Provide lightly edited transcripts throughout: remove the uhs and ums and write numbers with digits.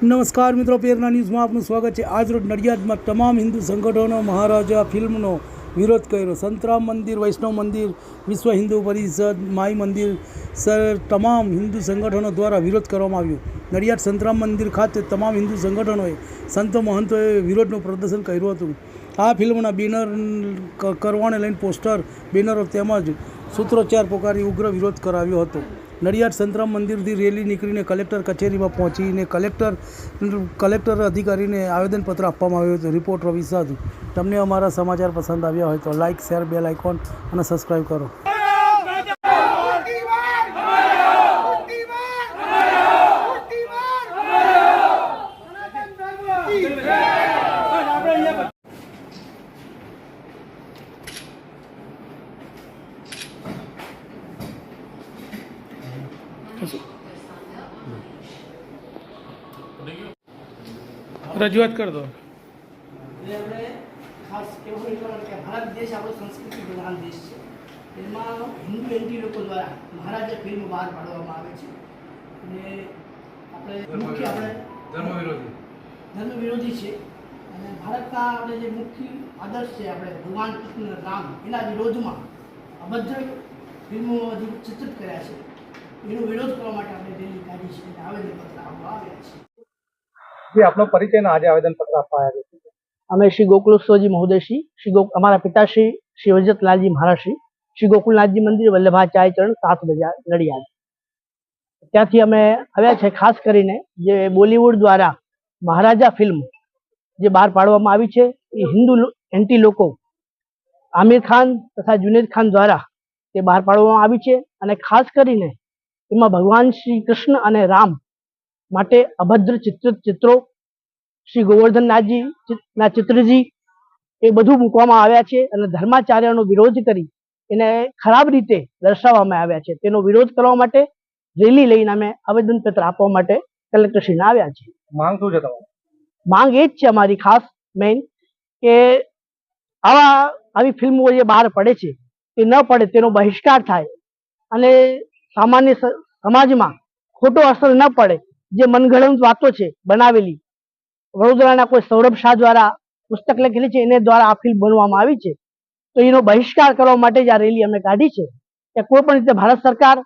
નમસ્કાર મિત્રો, પ્રેરણા ન્યૂઝમાં આપનું સ્વાગત છે। આજરોજ નડિયાદમાં તમામ હિન્દુ સંગઠનો મહારાજા ફિલ્મનો વિરોધ કર્યો। સંતરામ મંદિર, વૈષ્ણવ મંદિર, વિશ્વ હિન્દુ પરિષદ, માઈ મંદિર તમામ હિન્દુ સંગઠનો દ્વારા વિરોધ કરવામાં આવ્યો। નડિયાદ સંતરામ મંદિર ખાતે તમામ હિન્દુ સંગઠનોએ, સંતો મહંતોએ વિરોધનું પ્રદર્શન કર્યું હતું। આ ફિલ્મના બેનર કરવાને લઈને પોસ્ટર, બેનરો તેમજ સૂત્રોચ્ચાર પોકારી ઉગ્ર વિરોધ કરાવ્યો હતો। નડિયાદ સંતરામ મંદિરથી રેલી નીકળીને કલેક્ટર કચેરીમાં પહોંચીને કલેક્ટર અધિકારીને આવેદનપત્ર આપવામાં આવ્યું હતું। રિપોર્ટ રવિ સાધુ। તમને અમારા સમાચાર પસંદ આવ્યા હોય તો લાઇક, શેર, બેલ આઇકોન અને સબસ્ક્રાઈબ કરો। રજૂઆત કરી દો। ખાસ કહેવું કે ભારત દેશ આપણો સંસ્કૃતિ પ્રધાન દેશ છે। એમાં હિન્દુ એન્ટી લોકો દ્વારા મહારાજા ફિલ્મ બહાર પાડવામાં આવે છે અને આપણે ધર્મ વિરોધી છે અને ભારતના આપણે જે મુખ્ય આદર્શ છે, આપણે ભગવાન કૃષ્ણ રામ, એના વિરોધમાં અભદ્ર ફિલ્મો જે ચિત્રિત કર્યા છે, એનો વિરોધ કરવા માટે આપણે રેલી કાઢી છે અને આવેદનપત્ર આપવા આવ્યા છે। આપનો પરિચય ના આજે આવેદનપત્ર આપવા આવ્યા છે। અમે શ્રી ગોકુલેશ્વરજી મહોદયશ્રી, અમારા પિતાશ્રી શ્રી વજતલાલજી મહારાજશ્રી, શ્રી ગોકુલનાથજી મંદિર, વલ્લભાચાર્ય ચરણ, 7 બજાર, નડિયાદ, ત્યાંથી અમે આવ્યા છે। ખાસ કરીને જે બોલિવૂડ દ્વારા મહારાજા ફિલ્મ જે બહાર પાડવામાં આવી છે, એ હિન્દુ એન્ટી લોકો આમિર ખાન તથા જુનેદ ખાન દ્વારા તે બહાર પાડવામાં આવી છે અને ખાસ કરીને એમાં ભગવાન શ્રી કૃષ્ણ અને રામ માટે અભદ્ર ચિત્રો, શ્રી ગોવર્ધનનાથજી ના ચિત્રજી, એ બધું મૂકવામાં આવ્યા છે અને ધર્માચાર્યનો વિરોધ કરી એને ખરાબ રીતે દર્શાવવામાં આવ્યા છે। તેનો વિરોધ કરવા માટે રેલી લઈને અમે આવેદનપત્ર આપવા માટે કલેક્ટરશ્રીને આવ્યા છીએ। માંગ શું છે તમારી? માંગ એ જ છે અમારી ખાસ મેઇન, કે આવી ફિલ્મો જે બહાર પડે છે તે ન પડે, તેનો બહિષ્કાર થાય અને સામાન્ય સમાજમાં ખોટો અસર ન પડે। જે મનગઢંત વાતો છે બનાવેલી, વડોદરાના કોઈ સૌરભ શાહ દ્વારા પુસ્તક લખેલી છે, એને દ્વારા આ ફિલ્મ બનવામાં આવી છે, તો એનો બહિષ્કાર કરવા માટે જ આ રેલી અમે કાઢી છે કે કોઈ પણ રીતે ભારત સરકાર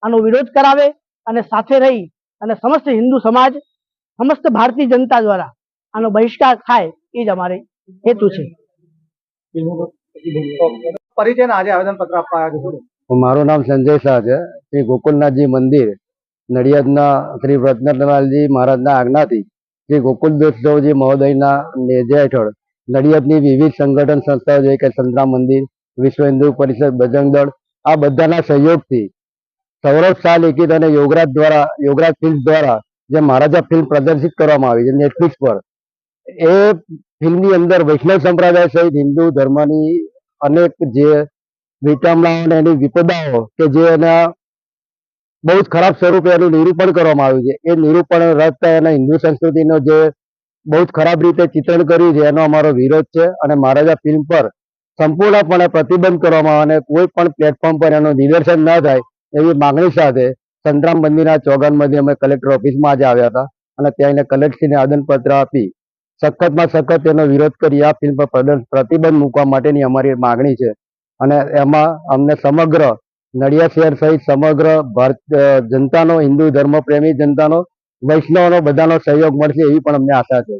આનો વિરોધ કરાવે અને સાથે રહી અને સમસ્ત હિન્દુ સમાજ, સમસ્ત ભારતીય જનતા દ્વારા આનો બહિષ્કાર થાય, એ જ અમારે હેતુ છે। પરિચય ના આજે આવેદનપત્ર આપવા આવ્યા છે। મારું નામ સંજય શાહ છે। શ્રી ગોકુલનાથજી મંદિર નડિયાદના શ્રી વ્રજનાથલાલજી મહારાજના આજ્ઞાથી શ્રી ગોકુલ દેવજી મહોદયના નેજા હેઠળ નડિયાદની વિવિધ સંગઠન સંસ્થાઓ જેવી કે સંતરામ મંદિર, વિશ્વ હિન્દુ પરિષદ, બજરંગ દળ, આ બધાના સહયોગથી સૌરભ શાહ લિખિત અને યોગરાજ ફિલ્મ દ્વારા જે મહારાજા ફિલ્મ પ્રદર્શિત કરવામાં આવી છે નેટફ્લિક્સ પર, એ ફિલ્મની અંદર વૈષ્ણવ સંપ્રદાય સહિત હિન્દુ ધર્મની અનેક જે વિટંબણાઓ અને એની વિપદાઓ કે જે એના બહુ જ ખરાબ સ્વરૂપે એનું નિરૂપણ કરવામાં આવ્યું છે, એ નિરૂપણ રદ થાય અને હિન્દુ સંસ્કૃતિનો જે બહુ જ ખરાબ રીતે ચિત્રણ કર્યું છે એનો અમારો વિરોધ છે અને મહારાજા ફિલ્મ પર સંપૂર્ણપણે પ્રતિબંધ કરવામાં આવે અને કોઈ પણ પ્લેટફોર્મ પર એનું નિદર્શન ન થાય એવી માંગણી સાથે સંતરામ મંદિરના ચોગાનમાંથી અમે કલેક્ટર ઓફિસમાં આજે આવ્યા હતા અને ત્યાં એને કલેક્ટરશ્રીને આવેદનપત્ર આપી સખતમાં સખત એનો વિરોધ કરી આ ફિલ્મ પર પ્રતિબંધ મૂકવા માટેની અમારી માંગણી છે અને એમાં અમને સમગ્ર નડિયાદ શહેર સહિત સમગ્ર ભારત જનતાનો, હિન્દુ ધર્મ પ્રેમી જનતાનો, વૈષ્ણવનો બધાનો સહયોગ મળશે એવી પણ અમને આશા છે।